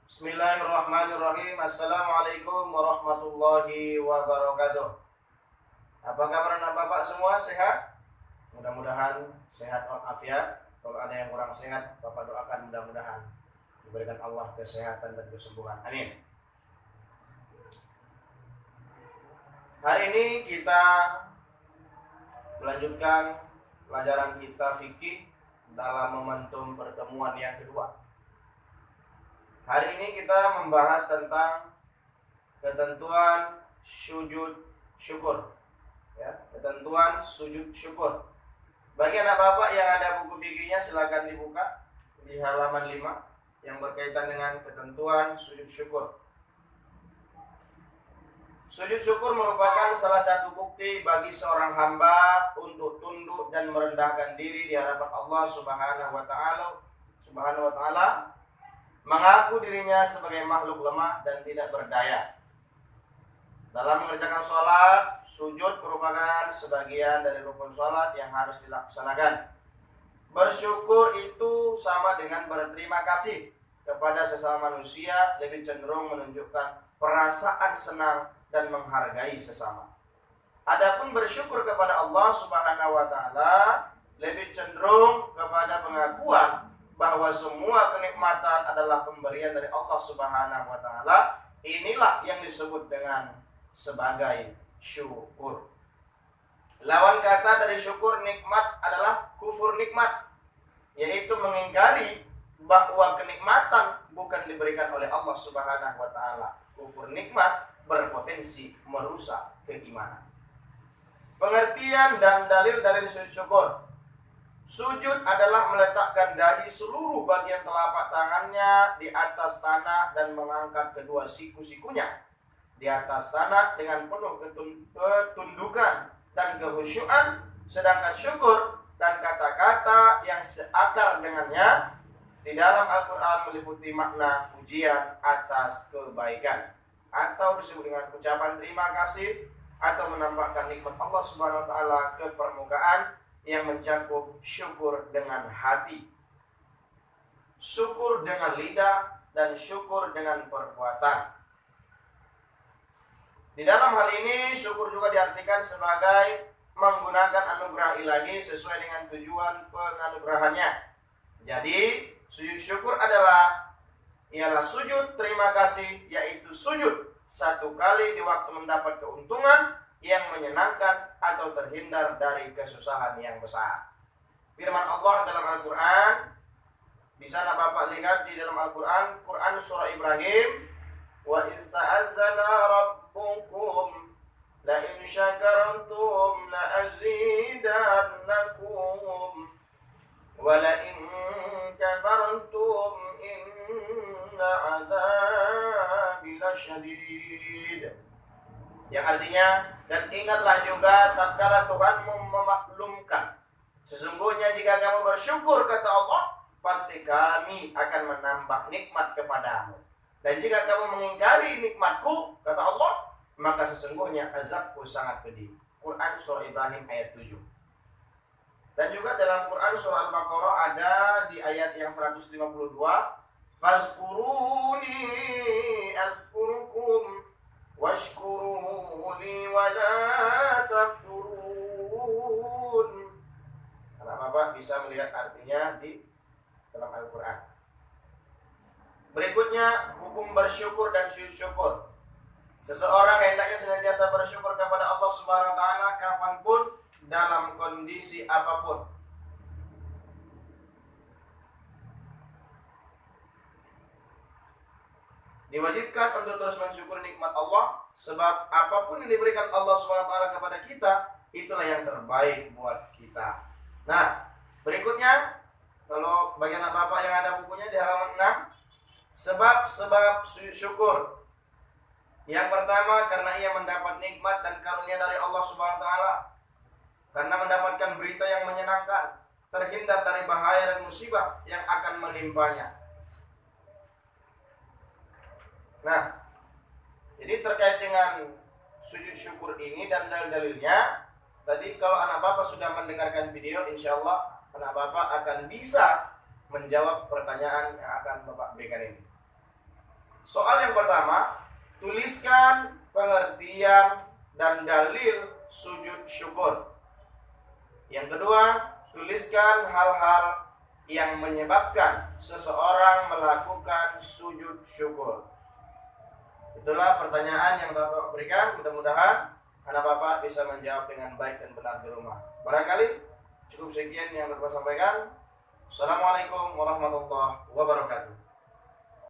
Bismillahirrahmanirrahim. Assalamualaikum warahmatullahi wabarakatuh. Apa kabar anak bapak semua, sehat? Mudah-mudahan sehat walafiat. Kalau ada yang kurang sehat, bapak doakan mudah-mudahan diberikan Allah kesehatan dan kesembuhan. Amin. Hari ini kita melanjutkan pelajaran kita fikih dalam momentum pertemuan yang kedua. Hari ini kita membahas tentang ketentuan sujud syukur. Ya, ketentuan sujud syukur. Bagi anak bapak yang ada buku fikihnya, silakan dibuka di halaman 5 yang berkaitan dengan ketentuan sujud syukur. Sujud syukur merupakan salah satu bukti bagi seorang hamba untuk tunduk dan merendahkan diri di hadapan Allah Subhanahu wa taala, mengaku dirinya sebagai makhluk lemah dan tidak berdaya. Dalam mengerjakan sholat, sujud merupakan sebagian dari rukun sholat yang harus dilaksanakan. Bersyukur itu sama dengan berterima kasih kepada sesama manusia, lebih cenderung menunjukkan perasaan senang dan menghargai sesama. Adapun bersyukur kepada Allah Subhanahu wa taala lebih cenderung kepada pengakuan bahwa semua kenikmatan adalah pemberian dari Allah Subhanahu wa taala. Inilah yang disebut dengan sebagai syukur. Lawan kata dari syukur nikmat adalah kufur nikmat, yaitu mengingkari bahwa kenikmatan bukan diberikan oleh Allah Subhanahu wa taala. Kufur nikmat berpotensi merusak keimanan. Pengertian dan dalil dari sujud syukur. Sujud adalah meletakkan dahi seluruh bagian telapak tangannya di atas tanah dan mengangkat kedua siku-sikunya di atas tanah dengan penuh ketundukan dan kehusyuan. Sedangkan syukur dan kata-kata yang seakar dengannya di dalam Al-Quran meliputi makna pujian atas kebaikan, atau disebut dengan ucapan terima kasih, atau menampakkan nikmat Allah Subhanahu wa taala ke permukaan yang mencakup syukur dengan hati, syukur dengan lidah, dan syukur dengan perbuatan. Di dalam hal ini, syukur juga diartikan sebagai menggunakan anugerah ilahi sesuai dengan tujuan penganugerahannya. Jadi, sujud syukur ialah sujud terima kasih, yaitu sujud satu kali di waktu mendapat keuntungan yang menyenangkan atau terhindar dari kesusahan yang besar. Firman Allah dalam Al-Quran, bisa Bapak lihat di dalam Al-Quran, Quran surah Ibrahim, wa ista'azzana rabbukum la in syakartum la azidannakum wa la in kafartum inna azabi lasyadid. Yang artinya, dan ingatlah juga tatkala Tuhanmu memaklumkan, sesungguhnya jika kamu bersyukur, kata Allah, pasti kami akan menambah nikmat kepadamu. Dan jika kamu mengingkari nikmatku, kata Allah, maka sesungguhnya azabku sangat pedih. Quran surah Ibrahim ayat 7. Dan juga dalam Quran surah Al-Baqarah ada di ayat yang 152, fazkuruni azkurukum washkuruni wa la takfurun. Karena Bapak bisa melihat artinya di dalam Al-Quran. Berikutnya, hukum bersyukur dan sujud syukur. Seseorang hendaknya senantiasa bersyukur kepada Allah Subhanahu wa taala kapanpun, dalam kondisi apapun. Diwajibkan untuk terus mensyukuri nikmat Allah, sebab apapun yang diberikan Allah SWT kepada kita, itulah yang terbaik buat kita. Nah, berikutnya, kalau bagi anak bapak yang ada bukunya di halaman 6, sebab-sebab sujud syukur. Yang pertama, karena ia mendapat nikmat dan karunia dari Allah SWT, karena mendapatkan berita yang menyenangkan, terhindar dari bahaya dan musibah yang akan menimpanya. Nah, jadi terkait dengan sujud syukur ini dan dalil-dalilnya, tadi kalau anak bapak sudah mendengarkan video, insya Allah anak bapak akan bisa menjawab pertanyaan yang akan bapak berikan ini. Soal yang pertama, tuliskan pengertian dan dalil sujud syukur. Yang kedua, tuliskan hal-hal yang menyebabkan seseorang melakukan sujud syukur. Itulah pertanyaan yang Bapak berikan. Mudah-mudahan anak Bapak bisa menjawab dengan baik dan benar di rumah. Barangkali cukup sekian yang Bapak sampaikan. Assalamualaikum warahmatullahi wabarakatuh.